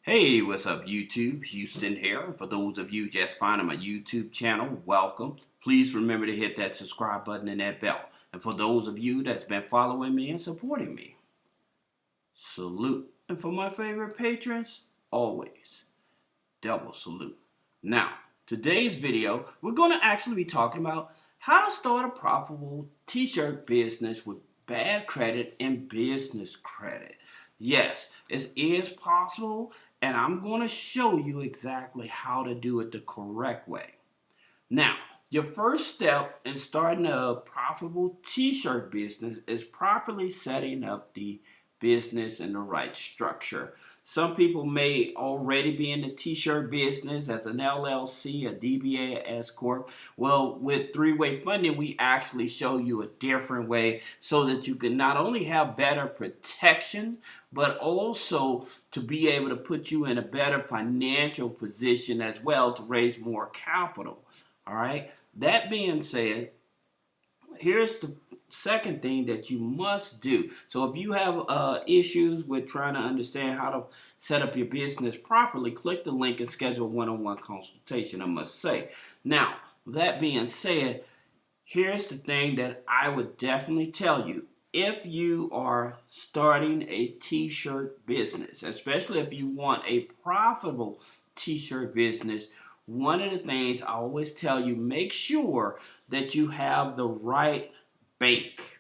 Hey, what's up YouTube? Houston here. For those of you just finding my YouTube channel, welcome. Please remember to hit that subscribe button and that bell. And for those of you that's been following me and supporting me, salute. And for my favorite patrons, always double salute. Now, today's video, we're going to actually be talking about how to start a profitable t-shirt business with bad credit and business credit. Yes, it is possible, and I'm going to show you exactly how to do it the correct way. Now, your first step in starting a profitable t-shirt business is properly setting up the business in the right structure. Some people may already be in the t-shirt business as an LLC, a DBA, a S Corp. Well, with three-way funding, we actually show you a different way so that you can not only have better protection, but also to be able to put you in a better financial position as well to raise more capital. All right. That being said, here's the second thing that you must do. So if you have issues with trying to understand how to set up your business properly, click the link and schedule a one-on-one consultation, I must say. Now, that being said, here's the thing that I would definitely tell you. If you are starting a t-shirt business, especially if you want a profitable t-shirt business, one of the things I always tell you, make sure that you have the right bank.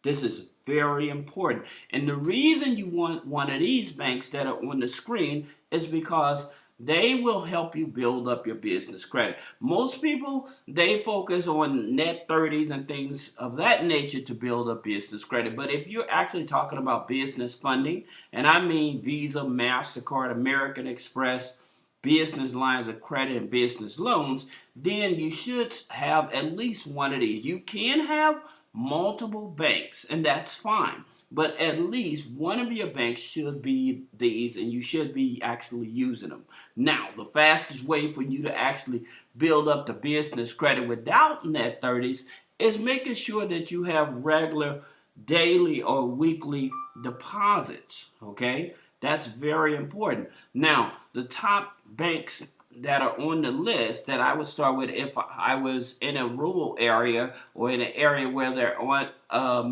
This is very important. And the reason you want one of these banks that are on the screen is because they will help you build up your business credit. Most people, they focus on net 30s and things of that nature to build up business credit. But if you're actually talking about business funding, and I mean Visa, MasterCard, American Express, business lines of credit and business loans, then you should have at least one of these. You can have multiple banks, and that's fine. But at least one of your banks should be these, and you should be actually using them. Now, the fastest way for you to actually build up the business credit without net 30s is making sure that you have regular daily or weekly deposits, okay? That's very important. Now, the top banks that are on the list that I would start with if I was in a rural area or in an area where there aren't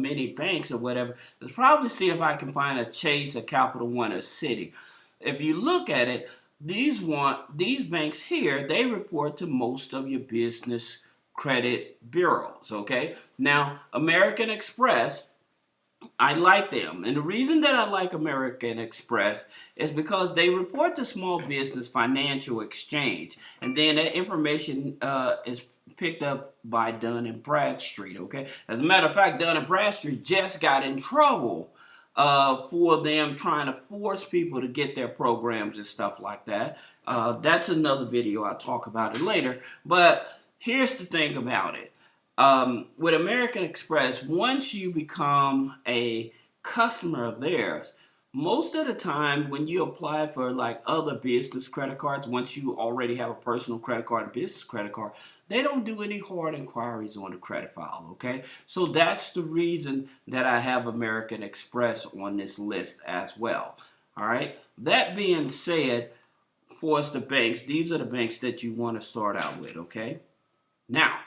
many banks or whatever, let's probably see if I can find a Chase, a Capital One, or Citi. If you look at it, these banks here, they report to most of your business credit bureaus, okay? Now, American Express, I like them. And the reason that I like American Express is because they report to Small Business Financial Exchange. And then that information is picked up by Dun and Bradstreet, okay? As a matter of fact, Dun and Bradstreet just got in trouble for them trying to force people to get their programs and stuff like that. That's another video. I'll talk about it later. But here's the thing about it. With American Express, once you become a customer of theirs, most of the time when you apply for like other business credit cards, once you already have a personal credit card and business credit card, they don't do any hard inquiries on the credit file, okay? So that's the reason that I have American Express on this list as well, all right? That being said, for us, the banks, these are the banks that you want to start out with, okay? Now,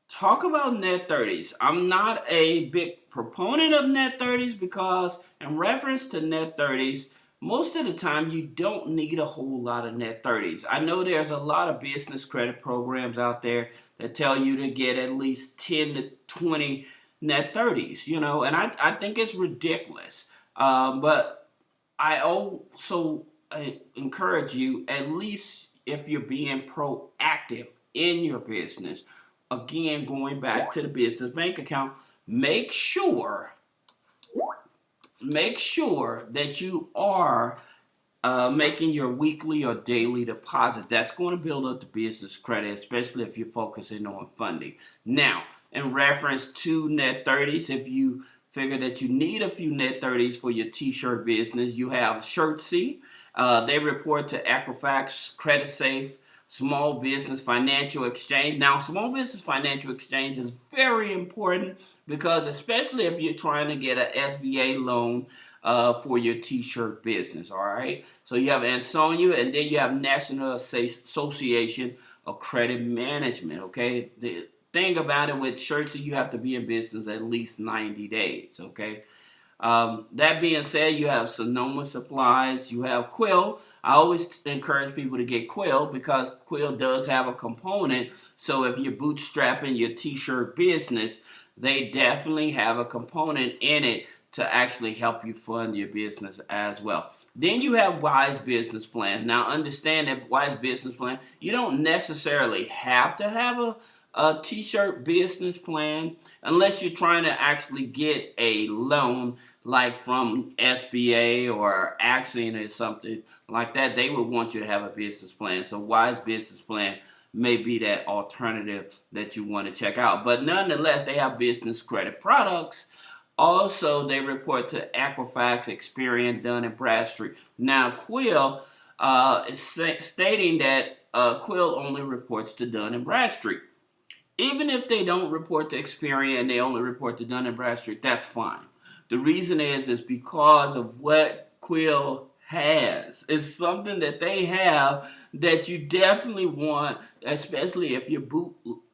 talk about net 30s. I'm not a big proponent of net 30s because in reference to net 30s, most of the time you don't need a whole lot of net 30s. I know there's a lot of business credit programs out there that tell you to get at least 10 to 20 net 30s, you know, and I think it's ridiculous. But I also encourage you, at least if you're being proactive in your business, again, going back to the business bank account, make sure that you are making your weekly or daily deposit. That's going to build up the business credit, especially if you're focusing on funding. Now, in reference to net 30s, if you figure that you need a few net 30s for your t-shirt business, you have Shirtsy. They report to Equifax, Credit Safe, Small Business Financial Exchange. Now, Small Business Financial Exchange is very important because especially if you're trying to get an SBA loan, for your t-shirt business. All right. So you have Ansonia, and then you have National Association of Credit Management. Okay. The thing about it with Shirtsy, you have to be in business at least 90 days. Okay. That being said, you have Sonoma Supplies, you have Quill. I always encourage people to get Quill because Quill does have a component. So if you're bootstrapping your t-shirt business, they definitely have a component in it to actually help you fund your business as well. Then you have Wise Business Plan. Now understand that Wise Business Plan, you don't necessarily have to have a t-shirt business plan unless you're trying to actually get a loan like from SBA or Axiom or something like that. They would want you to have a business plan. So Wise Business Plan may be that alternative that you want to check out. But nonetheless, they have business credit products. Also, they report to Equifax, Experian, Dun & Bradstreet. Now, Quill is stating that Quill only reports to Dun & Bradstreet. Even if they don't report to Experian and they only report to Dun & Bradstreet, that's fine. The reason is because of what Quill has. It's something that they have that you definitely want, especially if you're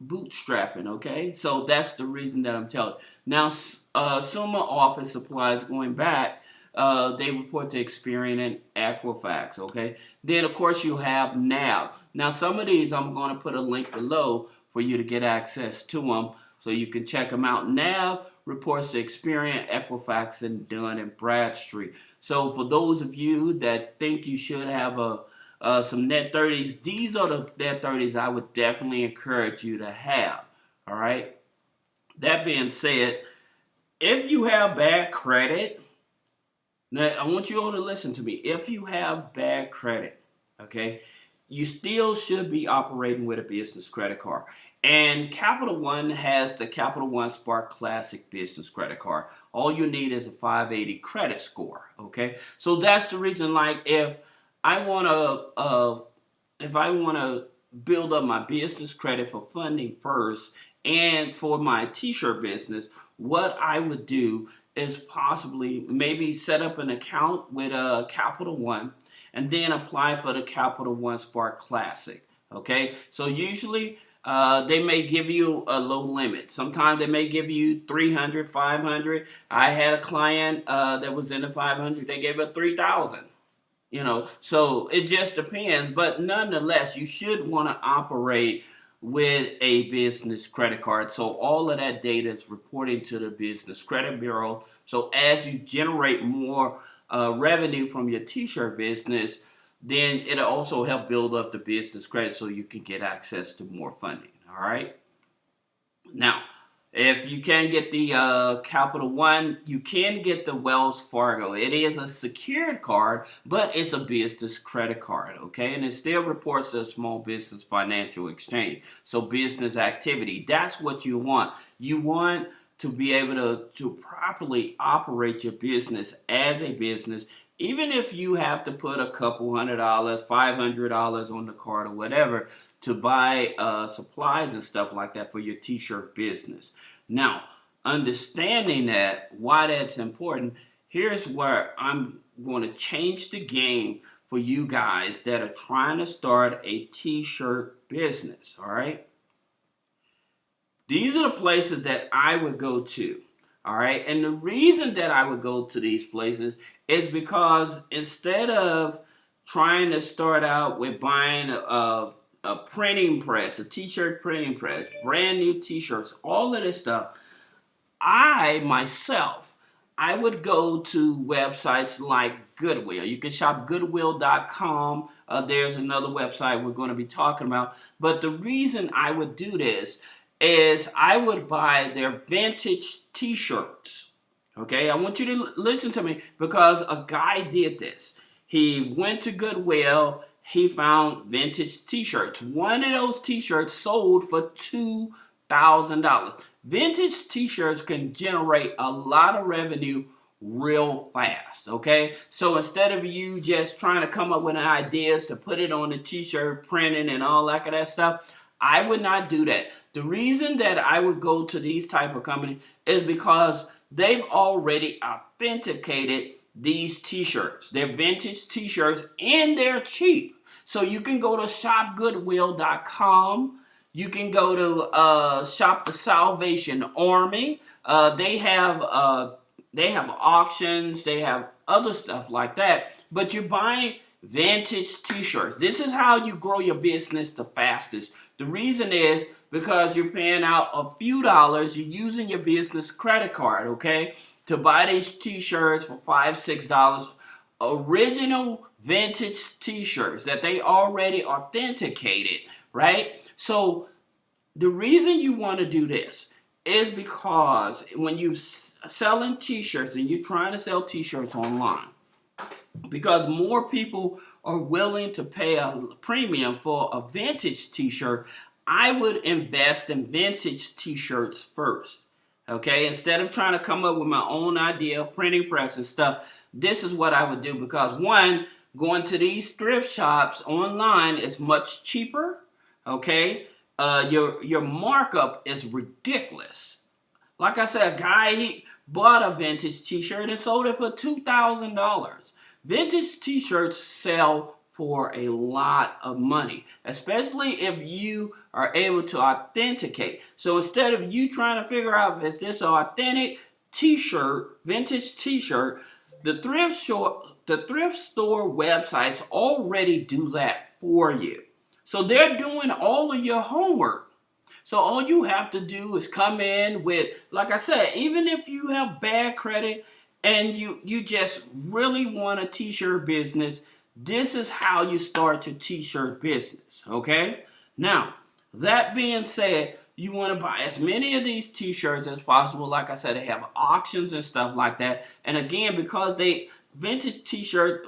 bootstrapping, okay? So that's the reason that I'm telling you. Now, Sonoma Office Supplies, going back, they report to Experian and Equifax, okay? Then, of course, you have NAB. Now, some of these I'm going to put a link below for you to get access to them so you can check them out. NAB reports to Experian, Equifax, and Dun & Bradstreet. So for those of you that think you should have some net 30s, these are the net 30s I would definitely encourage you to have. All right. That being said, if you have bad credit, now I want you all to listen to me. If you have bad credit, okay, you still should be operating with a business credit card. And Capital One has the Capital One Spark Classic Business Credit Card. All you need is a 580 credit score, okay? So that's the reason, like, if I want to build up my business credit for funding first and for my t-shirt business, what I would do is possibly maybe set up an account with Capital One and then apply for the Capital One Spark Classic, okay? So usually they may give you a low limit. Sometimes they may give you 300, 500. I had a client that was in the 500. They gave her 3,000. You know, so it just depends. But nonetheless, you should want to operate with a business credit card. So all of that data is reporting to the Business Credit Bureau. So as you generate more revenue from your t-shirt business, then it'll also help build up the business credit so you can get access to more funding. All right. Now, if you can't get the Capital One, you can get the Wells Fargo. It is a secured card, but it's a business credit card, okay? And it still reports to a small business financial exchange. So business activity, that's what you want. You want to be able to properly operate your business as a business, even if you have to put a couple $100, $500 on the card or whatever to buy supplies and stuff like that for your t-shirt business. Now, understanding that, why that's important, here's where I'm going to change the game for you guys that are trying to start a t-shirt business, all right? These are the places that I would go to. All right, and the reason that I would go to these places is because instead of trying to start out with buying a printing press, a t-shirt printing press, brand new t-shirts, all of this stuff, I would go to websites like Goodwill. You can shop goodwill.com. There's another website we're going to be talking about. But the reason I would do this is I would buy their vintage t-shirts. Okay, I want you to listen to me because a guy did this. He went to Goodwill, he found vintage t-shirts. One of those t-shirts sold for $2,000. Vintage t-shirts can generate a lot of revenue real fast, okay? So instead of you just trying to come up with ideas to put it on the t-shirt, printing and all that kind of stuff, I would not do that. The reason that I would go to these type of companies is because they've already authenticated these t-shirts. They're vintage t-shirts and they're cheap. So you can go to shopgoodwill.com. You can go to Shop the Salvation Army. They have auctions. They have other stuff like that. But you're buying vintage t-shirts. This is how you grow your business the fastest. The reason is because you're paying out a few dollars. You're using your business credit card, okay, to buy these t-shirts for $5, $6. Original vintage t-shirts that they already authenticated, right? So the reason you want to do this is because when you're selling t-shirts and you're trying to sell t-shirts online, because more people are willing to pay a premium for a vintage t-shirt, I would invest in vintage t-shirts first. Okay, instead of trying to come up with my own idea, printing press and stuff, this is what I would do, because one, going to these thrift shops online is much cheaper. Okay, your markup is ridiculous. Like I said, a guy, he bought a vintage t-shirt and sold it for $2,000. Vintage t-shirts sell for a lot of money, especially if you are able to authenticate. So instead of you trying to figure out, is this an authentic t-shirt, vintage t-shirt, the thrift store websites already do that for you. So they're doing all of your homework. So all you have to do is come in with, like I said, even if you have bad credit and you just really want a t-shirt business, this is how you start your t-shirt business, okay? Now, that being said, you want to buy as many of these t-shirts as possible. Like I said, they have auctions and stuff like that. And again, because vintage t-shirt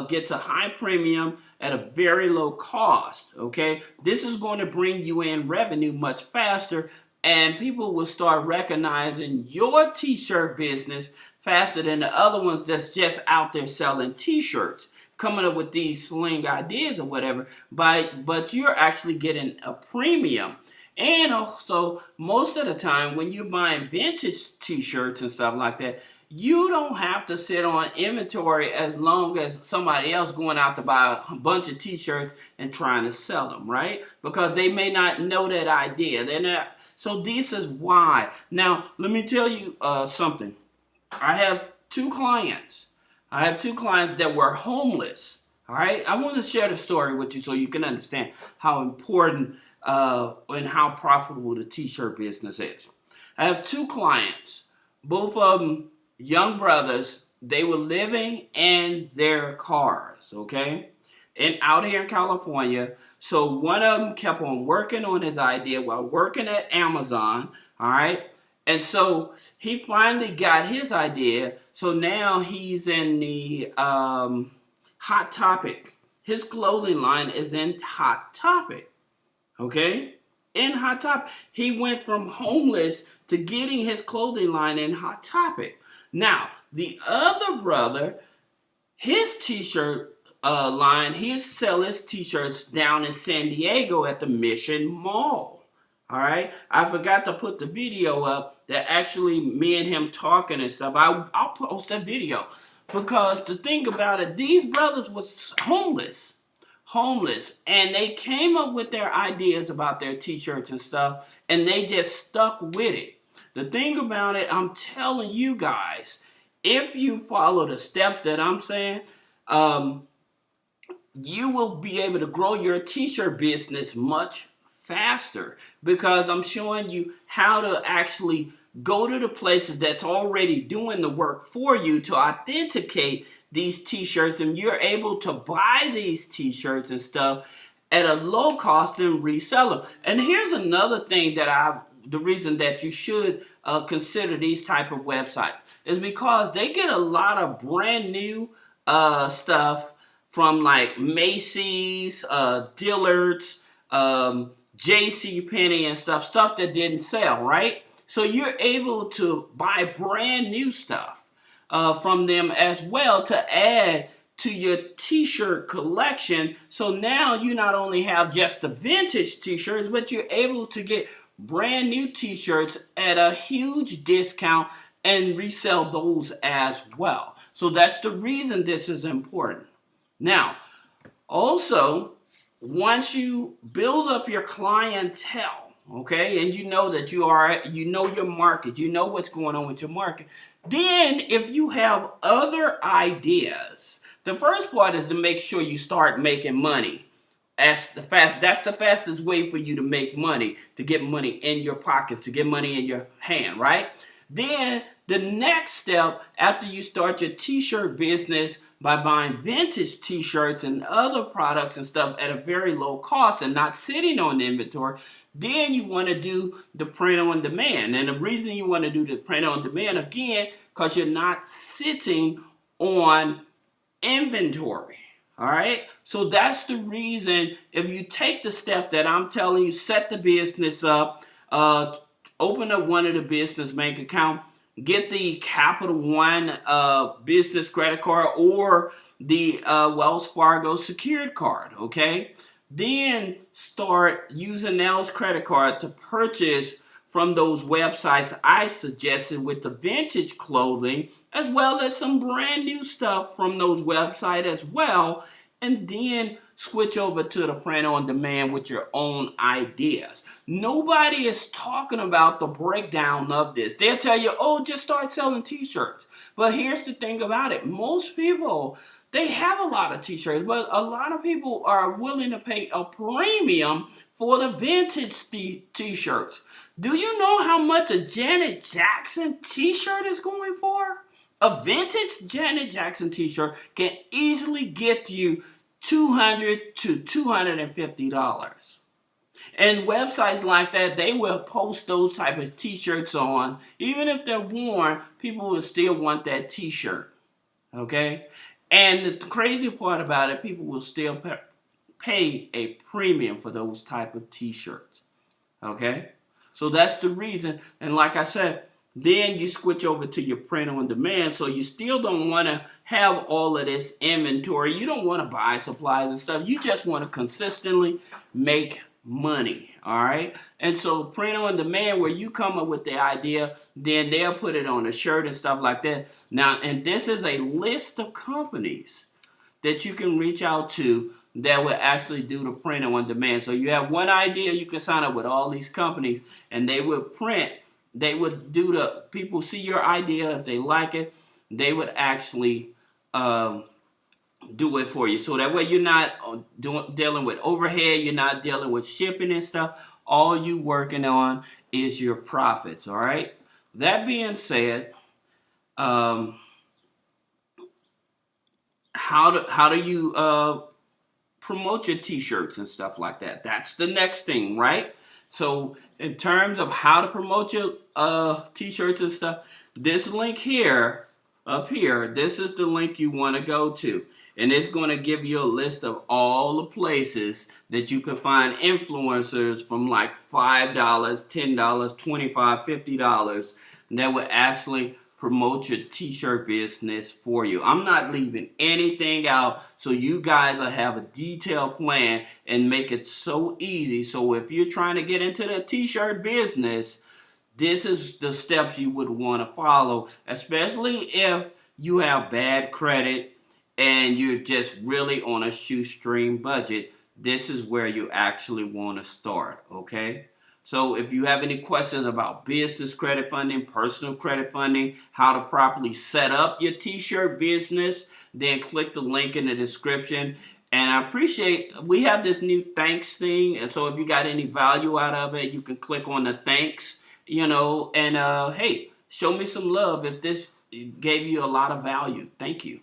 gets a high premium at a very low cost, okay? This is going to bring you in revenue much faster, and people will start recognizing your t-shirt business faster than the other ones that's just out there selling t-shirts, coming up with these sling ideas or whatever, but you're actually getting a premium. And also, most of the time, when you're buying vintage t-shirts and stuff like that, you don't have to sit on inventory as long as somebody else going out to buy a bunch of t-shirts and trying to sell them, right? Because they may not know that idea. They're not. So this is why. Now, let me tell you something. I have two clients. That were homeless. All right, I want to share the story with you so you can understand how important and how profitable the t-shirt business is. I have two clients, both of them young brothers. They were living in their cars, okay, and out here in California. So one of them kept on working on his idea while working at Amazon, all right. And so he finally got his idea. So now he's in the Hot Topic. His clothing line is in Hot Topic. Okay? In Hot Topic. He went from homeless to getting his clothing line in Hot Topic. Now, the other brother, his t-shirt line, he sells his t-shirts down in San Diego at the Mission Mall. All right, I forgot to put the video up that actually me and him talking and stuff. I'll post that video, because the thing about it, these brothers was homeless, and they came up with their ideas about their t-shirts and stuff, and they just stuck with it. The thing about it, I'm telling you guys, if you follow the steps that I'm saying, you will be able to grow your t-shirt business much faster, because I'm showing you how to actually go to the places that's already doing the work for you to authenticate these t-shirts, and you're able to buy these t-shirts and stuff at a low cost and resell them. And here's another thing the reason that you should consider these type of websites is because they get a lot of brand new stuff from like Macy's, Dillard's, JCPenney and stuff that didn't sell, right? So you're able to buy brand new stuff from them as well to add to your t-shirt collection. So now you not only have just the vintage t-shirts, but you're able to get brand new t-shirts at a huge discount and resell those as well. So that's the reason this is important. Now, also, once you build up your clientele, okay, and you know that you know your market, you know what's going on with your market, then if you have other ideas, the first part is to make sure you start making money. That's the fastest way for you to make money, to get money in your pockets, to get money in your hand, right? Then the next step after you start your t-shirt business by buying vintage t-shirts and other products and stuff at a very low cost and not sitting on the inventory, then you want to do the print on demand. And the reason you want to do the print on demand, again, because you're not sitting on inventory. All right, so that's the reason. If you take the step that I'm telling you, set the business up, open up one of the business bank account, get the Capital One business credit card or the Wells Fargo secured card, okay? Then start using those credit card to purchase from those websites I suggested with the vintage clothing, as well as some brand new stuff from those websites as well, and then switch over to the print on demand with your own ideas. Nobody is talking about the breakdown of this. They'll tell you, oh, just start selling t-shirts. But here's the thing about it. Most people, they have a lot of t-shirts, but a lot of people are willing to pay a premium for the vintage t-shirts. Do you know how much a Janet Jackson t-shirt is going for? A vintage Janet Jackson t-shirt can easily get you $200 to $250. And websites like that, they will post those type of t-shirts on. Even if they're worn, people will still want that t-shirt. Okay? And the crazy part about it, people will still pay a premium for those type of t-shirts. Okay? So that's the reason. And like I said, then you switch over to your print on demand. So you still don't want to have all of this inventory. You don't want to buy supplies and stuff. You just want to consistently make money. All right. And so print on demand, where you come up with the idea, then they'll put it on a shirt and stuff like that. Now, and this is a list of companies that you can reach out to that will actually do the print on demand. So you have one idea, you can sign up with all these companies and they will print. They would do the, people see your idea, if they like it, they would actually do it for you. So that way you're not dealing with overhead, you're not dealing with shipping and stuff. All you working on is your profits, all right? That being said, how do you promote your t-shirts and stuff like that? That's the next thing, right? So in terms of how to promote your t-shirts and stuff, this link here, up here, this is the link you want to go to. And it's going to give you a list of all the places that you can find influencers from like $5, $10, $25, $50 that will actually promote your t-shirt business for you. I'm not leaving anything out, so you guys will have a detailed plan and make it so easy. So if you're trying to get into the t-shirt business, this is the steps you would want to follow, especially if you have bad credit and you're just really on a shoestring budget. This is where you actually want to start, okay? So if you have any questions about business credit funding, personal credit funding, how to properly set up your t-shirt business, then click the link in the description. And I appreciate, we have this new thanks thing. And so if you got any value out of it, you can click on the thanks, you know, and hey, show me some love if this gave you a lot of value. Thank you.